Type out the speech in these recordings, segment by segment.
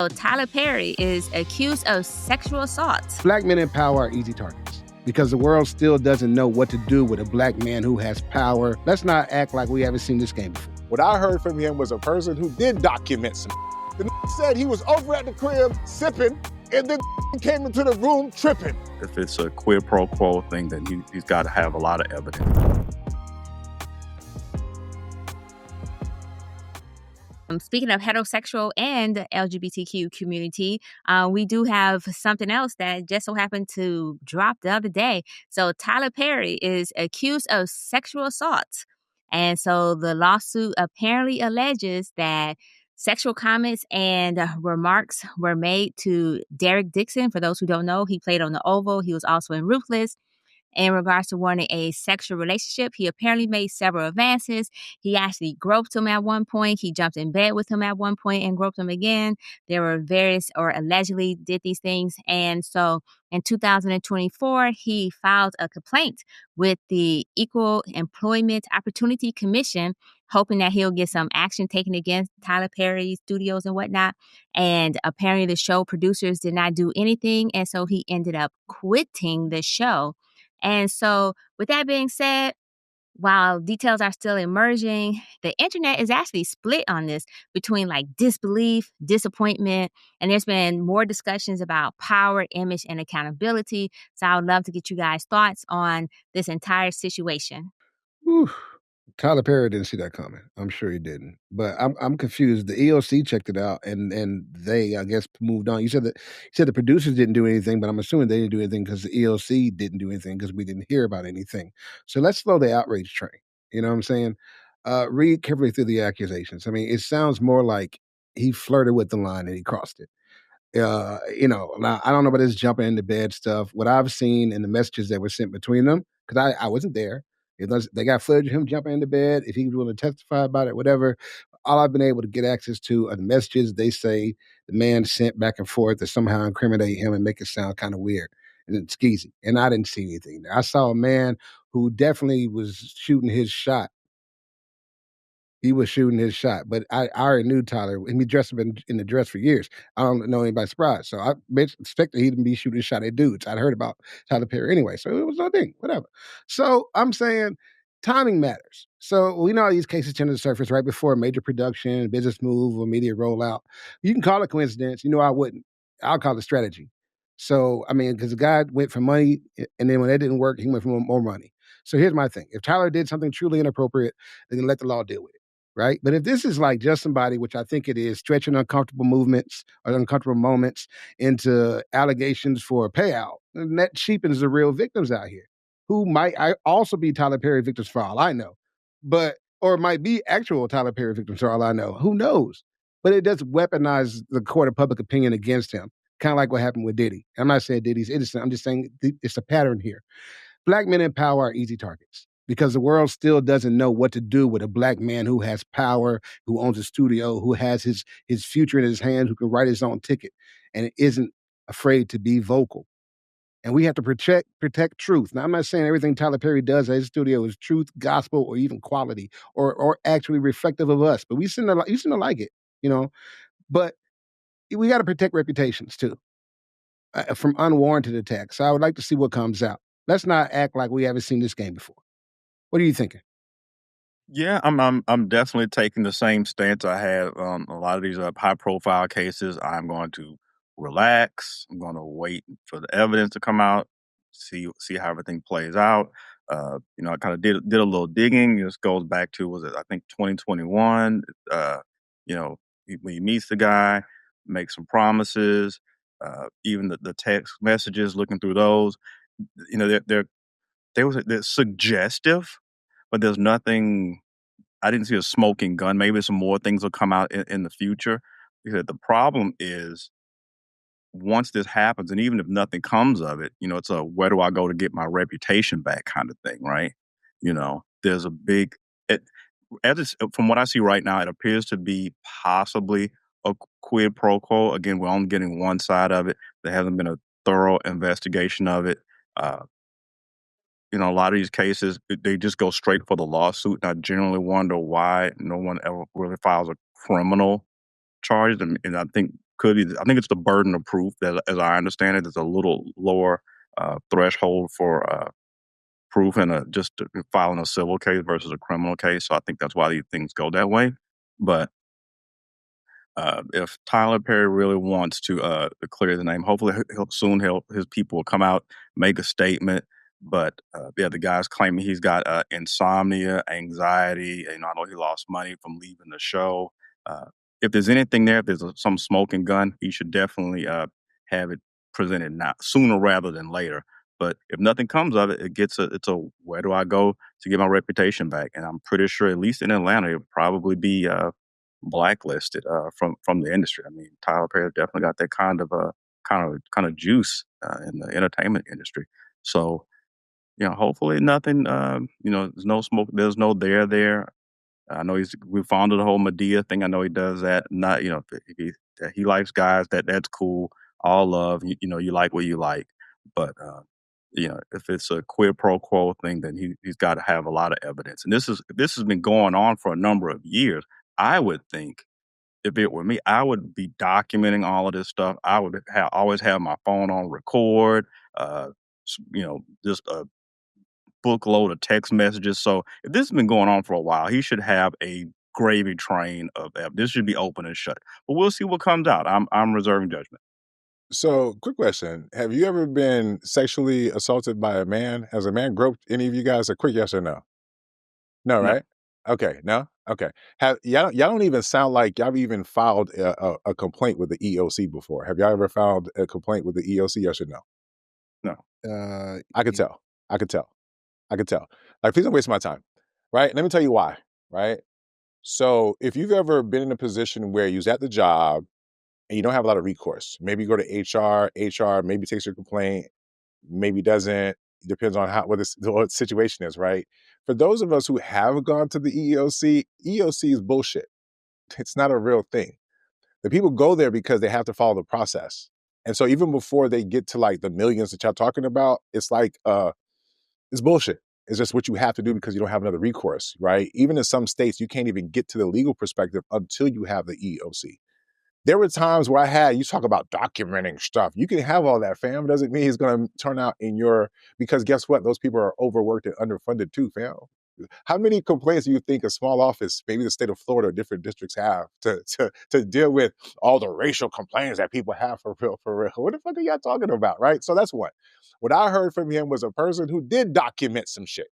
So Tyler Perry is accused of sexual assault. Black men in power are easy targets because the world still doesn't know what to do with a black man who has power. Let's not act like we haven't seen this game before. What I heard from him was a person who did document some. The said he was over at the crib sipping and then came into the room tripping. If it's a quid pro quo thing, then he's got to have a lot of evidence. Speaking of heterosexual and LGBTQ community, we do have something else that just so happened to drop the other day. So Tyler Perry is accused of sexual assault. And so the lawsuit apparently alleges that sexual comments and remarks were made to Derek Dixon. For those who don't know, he played on The Oval. He was also in Ruthless. In regards to wanting a sexual relationship, he apparently made several advances. He actually groped him at one point. He jumped in bed with him at one point and groped him again. There were various, or allegedly did these things. And so in 2024, he filed a complaint with the Equal Employment Opportunity Commission, hoping that he'll get some action taken against Tyler Perry Studios and whatnot. And apparently the show producers did not do anything. And so he ended up quitting the show. And so with that being said, while details are still emerging, the internet is actually split on this between like disbelief, disappointment, and there's been more discussions about power, image, and accountability. So I would love to get you guys' thoughts on this entire situation. Whew. Tyler Perry didn't see that coming. I'm sure he didn't. But I'm confused. The EEOC checked it out and they, I guess, moved on. You said the producers didn't do anything, but I'm assuming they didn't do anything because the EEOC didn't do anything because we didn't hear about anything. So let's slow the outrage train. You know what I'm saying? Read carefully through the accusations. I mean, it sounds more like he flirted with the line and he crossed it. Now, I don't know about this jumping into bed stuff. What I've seen in the messages that were sent between them, because I wasn't there. They got footage of him jumping into bed. If he was willing to testify about it, whatever. All I've been able to get access to are the messages they say the man sent back and forth to somehow incriminate him and make it sound kind of weird and skeezy. And I didn't see anything there. I saw a man who definitely was shooting his shot. He was shooting his shot, but I already knew Tyler. He dressed up in the dress for years. I don't know anybody surprised. So I expected he'd be shooting his shot at dudes. I'd heard about Tyler Perry anyway, so it was no thing, whatever. So I'm saying timing matters. So we know these cases tend to surface right before a major production, business move, or media rollout. You can call it coincidence. I wouldn't. I'll call it strategy. So, I mean, because the guy went for money, and then when that didn't work, he went for more money. So here's my thing. If Tyler did something truly inappropriate, then let the law deal with it. Right? But if this is like just somebody, which I think it is, stretching uncomfortable movements or uncomfortable moments into allegations for a payout, then that cheapens the real victims out here, who might also be Tyler Perry victims for all I know, or might be actual Tyler Perry victims for all I know. Who knows? But it does weaponize the court of public opinion against him, kind of like what happened with Diddy. I'm not saying Diddy's innocent. I'm just saying it's a pattern here. Black men in power are easy targets because the world still doesn't know what to do with a black man who has power, who owns a studio, who has his future in his hands, who can write his own ticket, and isn't afraid to be vocal. And we have to protect truth. Now, I'm not saying everything Tyler Perry does at his studio is truth, gospel, or even quality, or actually reflective of us. But we seem to like it, But we got to protect reputations too from unwarranted attacks. So I would like to see what comes out. Let's not act like we haven't seen this game before. What are you thinking? Yeah, I'm definitely taking the same stance I have on a lot of these high profile cases. I'm going to relax. I'm going to wait for the evidence to come out, see how everything plays out. I kind of did a little digging. This goes back to, was it, I think, 2021. When he meets the guy, makes some promises, even the text messages, looking through those, they're suggestive, but there's nothing. I didn't see a smoking gun. Maybe some more things will come out in the future. Because the problem is, once this happens, and even if nothing comes of it, it's a where do I go to get my reputation back kind of thing, right? There's a big, from what I see right now, it appears to be possibly a quid pro quo. Again, we're only getting one side of it. There hasn't been a thorough investigation of it. A lot of these cases, they just go straight for the lawsuit. And I generally wonder why no one ever really files a criminal charge. And I think could be. I think it's the burden of proof that, as I understand it, is a little lower threshold for proof in just filing a civil case versus a criminal case. So I think that's why these things go that way. But if Tyler Perry really wants to clear the name, hopefully his people will come out, make a statement. But yeah, the guy's claiming he's got insomnia, anxiety. I know he lost money from leaving the show. If there's anything there, if there's some smoking gun, he should definitely have it presented now, sooner rather than later. But if nothing comes of it, it's a where do I go to get my reputation back? And I'm pretty sure, at least in Atlanta, it'll probably be blacklisted from the industry. I mean, Tyler Perry definitely got that kind of juice in the entertainment industry. So, hopefully nothing. There's no smoke. There's no there. I know we founded the whole Medea thing. I know he does that. Not if he likes guys, that's cool. All love. You like what you like, but if it's a quid pro quo thing, then he's got to have a lot of evidence. And this has been going on for a number of years. I would think if it were me, I would be documenting all of this stuff. I would always have my phone on record. Just a bookload of text messages. So if this has been going on for a while, he should have a gravy train of evidence. This should be open and shut. But we'll see what comes out. I'm reserving judgment. So, quick question. Have you ever been sexually assaulted by a man? Has a man groped any of you guys? A quick yes or no? No, No. right? Okay, no? Okay. Y'all don't even sound like y'all have even filed a complaint with the EEOC before. Have y'all ever filed a complaint with the EEOC, yes or no? No. I could tell. Like, please don't waste my time, right? Let me tell you why, right? So if you've ever been in a position where you was at the job and you don't have a lot of recourse, maybe you go to HR maybe takes your complaint, maybe doesn't, depends on what the situation is, right? For those of us who have gone to the EEOC is bullshit. It's not a real thing. The people go there because they have to follow the process. And so even before they get to like the millions that y'all talking about, it's like, it's bullshit. It's just what you have to do because you don't have another recourse, right? Even in some states, you can't even get to the legal perspective until you have the EEOC. There were times where you talk about documenting stuff. You can have all that, fam. Doesn't mean it's going to turn out because guess what? Those people are overworked and underfunded too, fam. How many complaints do you think a small office, maybe the state of Florida or different districts have to deal with all the racial complaints that people have for real? What the fuck are y'all talking about, right? So that's one. What I heard from him was a person who did document some shit,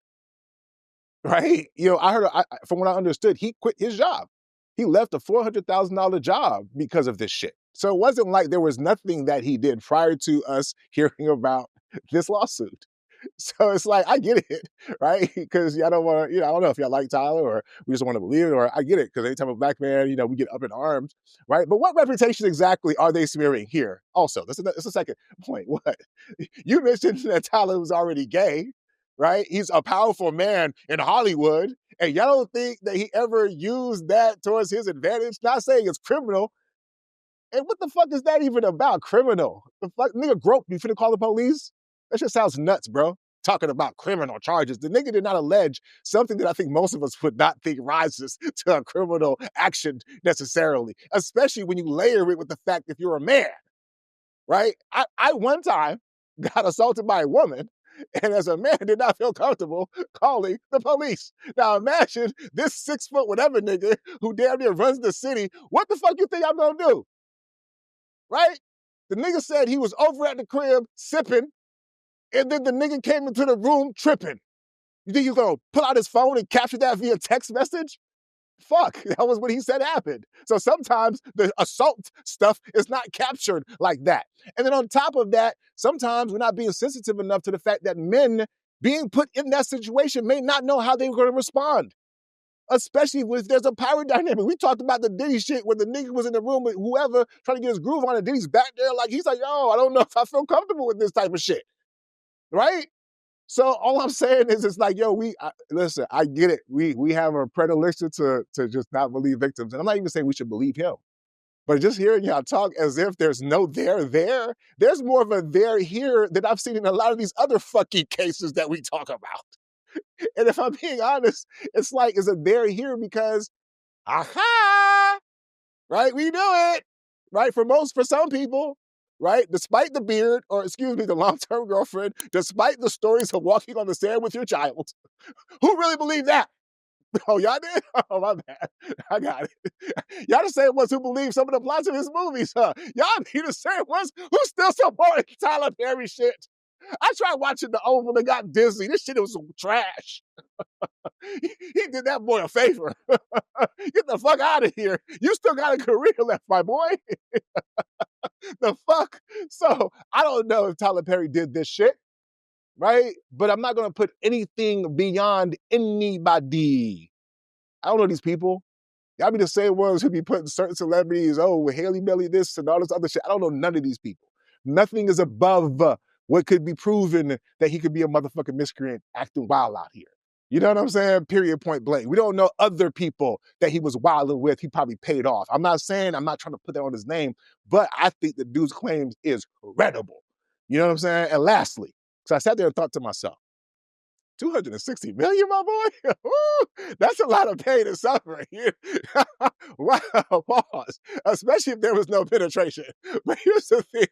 right? From what I understood, he quit his job. He left a $400,000 job because of this shit. So it wasn't like there was nothing that he did prior to us hearing about this lawsuit. So it's like, I get it, right? Because y'all don't want to, I don't know if y'all like Tyler or we just want to believe it, or I get it, because anytime a black man, we get up in arms, right? But what reputation exactly are they smearing here? Also, that's the second point. What? You mentioned that Tyler was already gay, right? He's a powerful man in Hollywood, and y'all don't think that he ever used that towards his advantage? Not saying it's criminal. And what the fuck is that even about? Criminal? The fuck, nigga grope, you finna call the police? That shit sounds nuts, bro. Talking about criminal charges. The nigga did not allege something that I think most of us would not think rises to a criminal action necessarily, especially when you layer it with the fact that you're a man, right? I one time got assaulted by a woman, and as a man did not feel comfortable calling the police. Now imagine this 6 foot whatever nigga who damn near runs the city. What the fuck you think I'm gonna do? Right? The nigga said he was over at the crib sipping, and then the nigga came into the room tripping. You think you're gonna pull out his phone and capture that via text message? Fuck, that was what he said happened. So sometimes the assault stuff is not captured like that. And then on top of that, sometimes we're not being sensitive enough to the fact that men being put in that situation may not know how they were going to respond. Especially if there's a power dynamic. We talked about the Diddy shit when the nigga was in the room with whoever trying to get his groove on, and Diddy's back there he's like, yo, I don't know if I feel comfortable with this type of shit. Right? So all I'm saying is, it's like, yo, listen, I get it. We have a predilection to just not believe victims. And I'm not even saying we should believe him. But just hearing y'all talk as if there's no there, there's more of a there here than I've seen in a lot of these other fucking cases that we talk about. And if I'm being honest, it's like, is it there here because, aha, right? We do it. right? For some people, right? Despite the beard, or excuse me, the long-term girlfriend, despite the stories of walking on the sand with your child, who really believed that? Oh, y'all did? Oh, my bad. I got it. Y'all the same ones who believe some of the plots of his movies, huh? Y'all be the same ones who still support Tyler Perry shit. I tried watching the old one that got Disney. This shit was some trash. He did that boy a favor. Get the fuck out of here. You still got a career left, my boy. The fuck? So I don't know if Tyler Perry did this shit, right? But I'm not going to put anything beyond anybody. I don't know these people. Y'all be the same ones who be putting certain celebrities, oh, Haley Bailey this and all this other shit. I don't know none of these people. Nothing is above what could be proven that he could be a motherfucking miscreant acting wild out here. You know what I'm saying? Period, point blank. We don't know other people that he was wilding with. He probably paid off. I'm not trying to put that on his name, but I think the dude's claims is credible. You know what I'm saying? And lastly, so I sat there and thought to myself, 260 million, my boy? Ooh, that's a lot of pain and suffering. Wow, pause. Especially if there was no penetration. But here's the thing,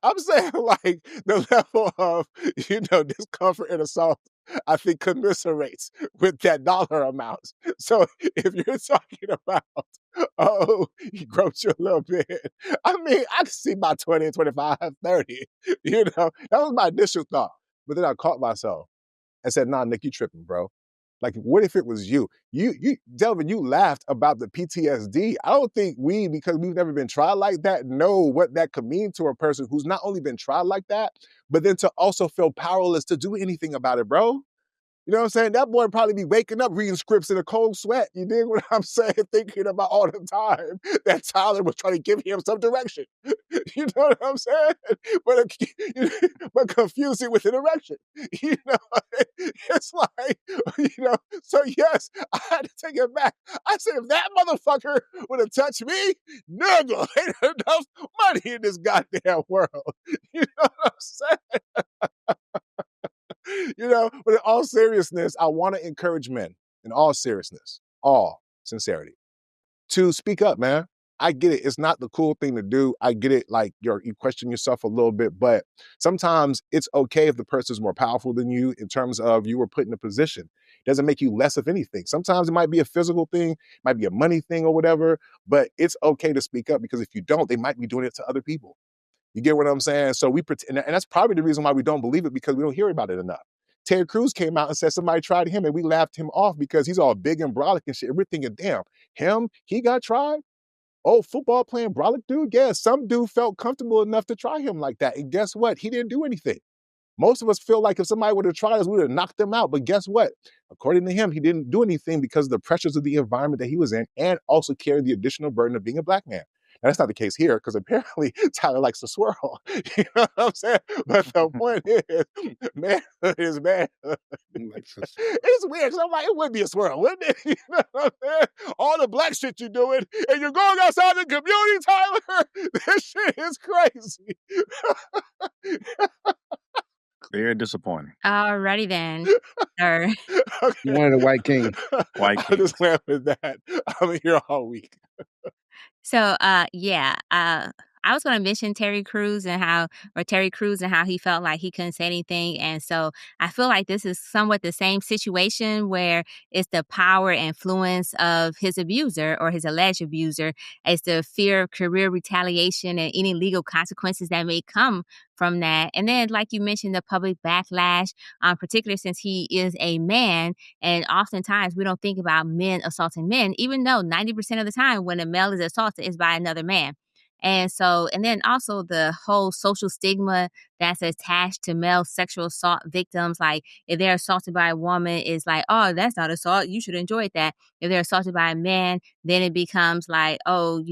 I'm saying, like, the level of, discomfort and assault, I think commiserates with that dollar amount. So if you're talking about, oh, he groped you a little bit, I mean, I can see about 20, 25, 30. That was my initial thought. But then I caught myself and said, nah, Nick, you tripping, bro. Like, what if it was you? Delvin, you laughed about the PTSD. I don't think because we've never been tried like that, know what that could mean to a person who's not only been tried like that, but then to also feel powerless to do anything about it, bro. You know what I'm saying? That boy probably be waking up reading scripts in a cold sweat. You dig what I'm saying? Thinking about all the time that Tyler was trying to give him some direction. You know what I'm saying? But confusing with an erection. It's like, so yes, I had to take it back. I said, if that motherfucker would have touched me, nigga, ain't enough money in this goddamn world. You know what I'm saying? But in all seriousness, I want to encourage men, in all seriousness, all sincerity, to speak up, man. I get it. It's not the cool thing to do. I get it. Like you question yourself a little bit, but sometimes it's okay if the person's more powerful than you in terms of you were put in a position. It doesn't make you less of anything. Sometimes it might be a physical thing, might be a money thing or whatever, but it's okay to speak up because if you don't, they might be doing it to other people. You get what I'm saying? So we pretend, and that's probably the reason why we don't believe it, because we don't hear about it enough. Ted Cruz came out and said somebody tried him and we laughed him off because he's all big and brolic and shit. We're thinking, damn, he got tried? Oh, football playing brolic dude? Yeah, some dude felt comfortable enough to try him like that. And guess what? He didn't do anything. Most of us feel like if somebody would have tried us, we would have knocked them out. But guess what? According to him, he didn't do anything because of the pressures of the environment that he was in and also carried the additional burden of being a black man. Now, that's not the case here because apparently Tyler likes to swirl. You know what I'm saying? But the point is, manhood is manhood. It's weird because I'm like, it would be a swirl, wouldn't it? You know what I'm saying? All the black shit you're doing and you're going outside the community, Tyler. This shit is crazy. Very disappointing. Alrighty then, sir. Okay. You wanted a white king. White I'll just laugh at that. I'm here all week. So, I was going to mention Terry Crews and how he felt like he couldn't say anything. And so I feel like this is somewhat the same situation where it's the power and influence of his abuser or his alleged abuser. It's the fear of career retaliation and any legal consequences that may come from that. And then, like you mentioned, the public backlash, particularly since he is a man. And oftentimes we don't think about men assaulting men, even though 90% of the time when a male is assaulted, it's by another man. And then also the whole social stigma that's attached to male sexual assault victims. Like if they're assaulted by a woman, it's like, oh, that's not assault. You should enjoy that. If they're assaulted by a man, then it becomes like, oh,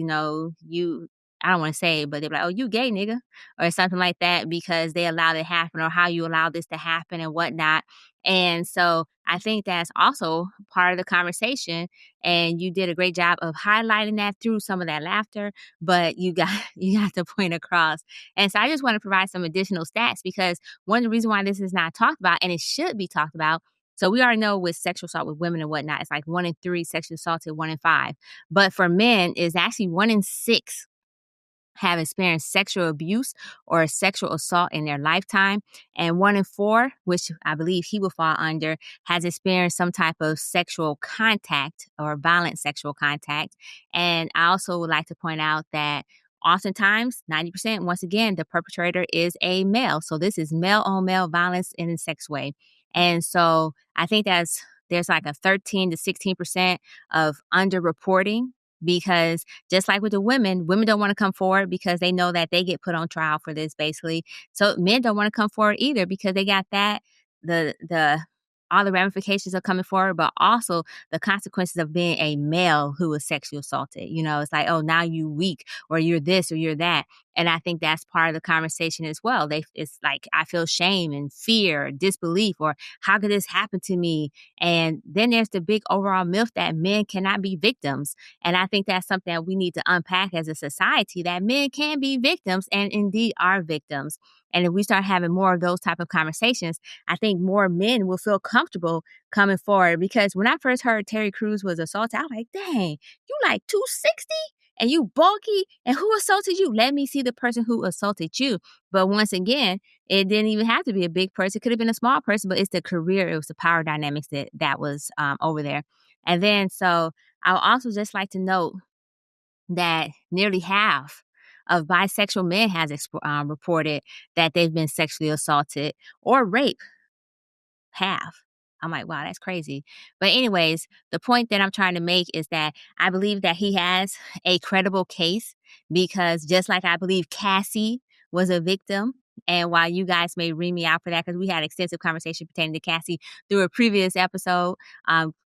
I don't want to say it, but they're like, oh, you gay nigga or something like that because they allowed it to happen or how you allowed this to happen and whatnot. And so I think that's also part of the conversation. And you did a great job of highlighting that through some of that laughter, but you got the point across. And so I just want to provide some additional stats because one of the reasons why this is not talked about, and it should be talked about, So we already know with sexual assault with women and whatnot, it's like 1 in 3 sexually assaulted, 1 in 5. But for men, it's actually 1 in 6 have experienced sexual abuse or sexual assault in their lifetime. And 1 in 4, which I believe he will fall under, has experienced some type of sexual contact or violent sexual contact. And I also would like to point out that oftentimes, 90%, once again, the perpetrator is a male. So this is male on male violence in a sex way. And so I think there's like a 13 to 16% of underreporting, because just like with the women don't want to come forward because they know that they get put on trial for this basically. So men don't want to come forward either because they got that, the all the ramifications of coming forward, but also the consequences of being a male who was sexually assaulted. You know, it's like, oh, now you weak or you're this or you're that. And I think that's part of the conversation as well. It's like, I feel shame and fear, disbelief, or how could this happen to me? And then there's the big overall myth that men cannot be victims. And I think that's something that we need to unpack as a society, that men can be victims and indeed are victims. And if we start having more of those type of conversations, I think more men will feel comfortable coming forward. Because when I first heard Terry Crews was assaulted, I was like, dang, you like 260? And you bulky, and who assaulted you? Let me see the person who assaulted you. But once again, it didn't even have to be a big person. It could have been a small person, but it's the career, it was the power dynamics that was over there. And then, so I would also just like to note that nearly half of bisexual men has reported that they've been sexually assaulted or raped. Half. I'm like, wow, that's crazy. But anyways, the point that I'm trying to make is that I believe that he has a credible case, because just like I believe Cassie was a victim, and while you guys may read me out for that, because we had extensive conversation pertaining to Cassie through a previous episode,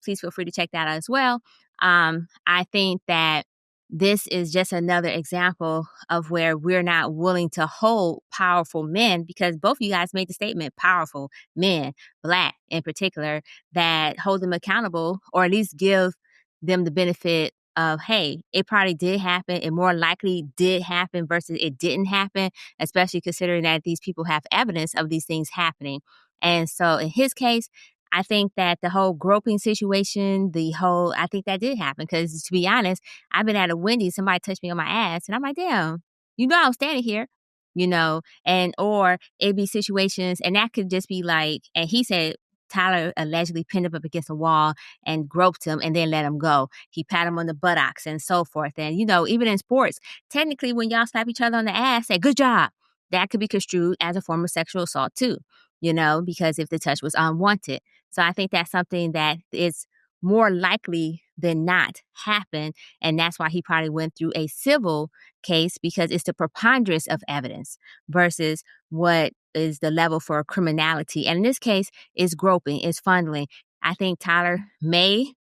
please feel free to check that out as well. I think that this is just another example of where we're not willing to hold powerful men, because both of you guys made the statement, powerful men, Black in particular, that hold them accountable, or at least give them the benefit of, hey, it probably did happen. It more likely did happen versus it didn't happen, especially considering that these people have evidence of these things happening. And so in his case, I think that the whole groping situation, I think that did happen, because to be honest, I've been at a Wendy's, somebody touched me on my ass, and I'm like, damn, I was standing here, and or it'd be situations, and that could just be like, and he said Tyler allegedly pinned him up against a wall and groped him and then let him go. He pat him on the buttocks and so forth. And, even in sports, technically when y'all slap each other on the ass, say, good job, that could be construed as a form of sexual assault too, because if the touch was unwanted. So I think that's something that is more likely than not happen. And that's why he probably went through a civil case, because it's the preponderance of evidence versus what is the level for criminality. And in this case, it's groping, it's fondling. I think Tyler may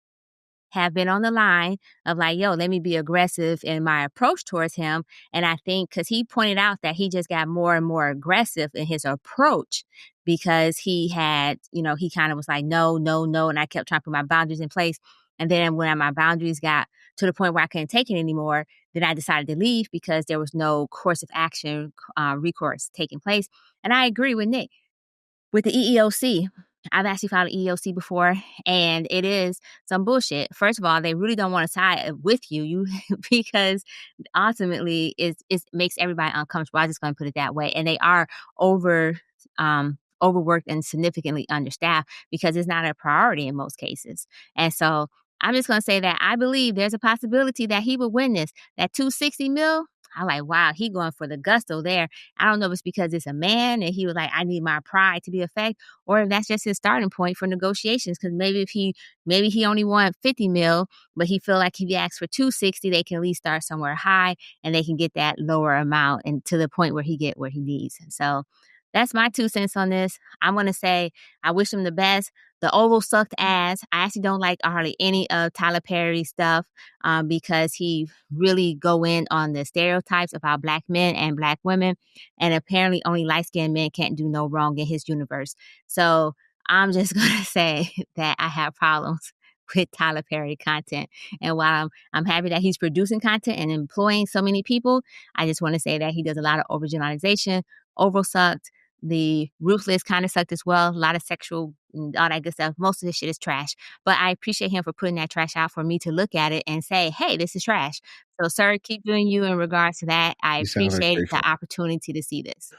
have been on the line of like, yo, let me be aggressive in my approach towards him. And I think because he pointed out that he just got more and more aggressive in his approach, because he had, he kind of was like, no, no, no. And I kept trying to put my boundaries in place. And then when my boundaries got to the point where I couldn't take it anymore, then I decided to leave because there was no course of action, recourse taking place. And I agree with Nick. With the EEOC, I've actually filed an EEOC before, and it is some bullshit. First of all, they really don't want to side with you because ultimately it makes everybody uncomfortable. I'm just going to put it that way. And they are overworked and significantly understaffed because it's not a priority in most cases. And so I'm just going to say that I believe there's a possibility that he would win this. That 260 mil, I'm like, wow, he going for the gusto there. I don't know if it's because it's a man and he was like, I need my pride to be effect, or if that's just his starting point for negotiations. Because maybe he only want 50 mil, but he feel like if he asks for 260, they can at least start somewhere high and they can get that lower amount and to the point where he get where he needs. So that's my 2 cents on this. I'm going to say I wish him the best. The Oval sucked ass. I actually don't like hardly any of Tyler Perry's stuff because he really go in on the stereotypes about Black men and Black women. And apparently only light-skinned men can't do no wrong in his universe. So I'm just going to say that I have problems with Tyler Perry content. And while I'm happy that he's producing content and employing so many people, I just want to say that he does a lot of overgeneralization, over sucked. The Ruthless kind of sucked as well. A lot of sexual, all that good stuff. Most of this shit is trash. But I appreciate him for putting that trash out for me to look at it and say, hey, this is trash. So, sir, keep doing you in regards to that. I You sound like appreciate Trey the Songz. opportunity to see this.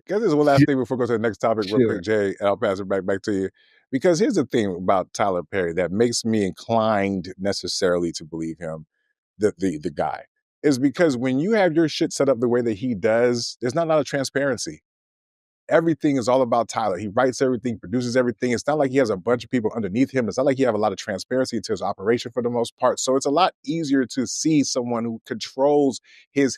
Guys, there's one last thing before we go to the next topic real Sure. quick, Jay, and I'll pass it back to you. Because here's the thing about Tyler Perry that makes me inclined necessarily to believe him, the guy, is because when you have your shit set up the way that he does, there's not a lot of transparency. Everything is all about Tyler. He writes everything, produces everything. It's not like he has a bunch of people underneath him. It's not like he have a lot of transparency to his operation for the most part. So it's a lot easier to see someone who controls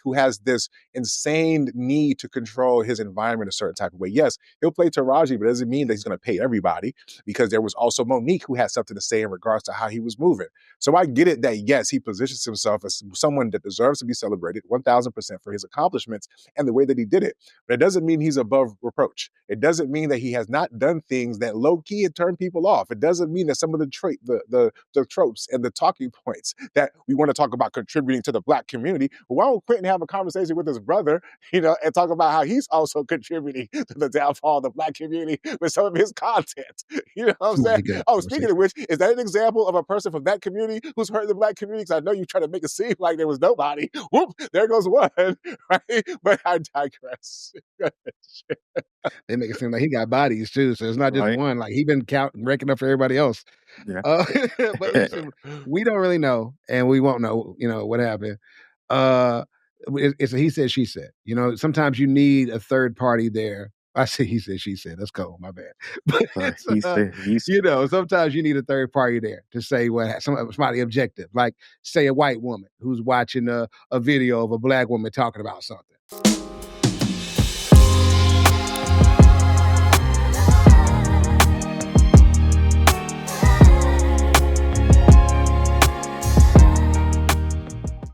who has this insane need to control his environment a certain type of way. Yes, he'll play Taraji, but it doesn't mean that he's going to pay everybody, because there was also Monique who had something to say in regards to how he was moving. So I get it that, yes, he positions himself as someone that deserves to be celebrated 1000% for his accomplishments and the way that he did it. But it doesn't mean he's above reproach. It doesn't mean that he has not done things that low-key had turned people off. It doesn't mean that some of the tropes and the talking points that we want to talk about contributing to the Black community, well, why don't Quentin have a conversation with his brother, and talk about how he's also contributing to the downfall of the Black community with some of his content? You know what I'm saying? Oh, speaking of which, is that an example of a person from that community who's hurting the Black community? Because I know you try to make it seem like there was nobody. Whoop, there goes one, right? But I digress. They make it seem like he got bodies too, so it's not just one. Like, he been counting, ranking up for everybody else. Yeah. But listen, we don't really know, and we won't know. What happened. It's a he said, she said. Sometimes you need a third party there. I say he said, she said. That's cold. My bad. But He said. Sometimes you need a third party there to say somebody objective, like say a white woman who's watching a video of a Black woman talking about something.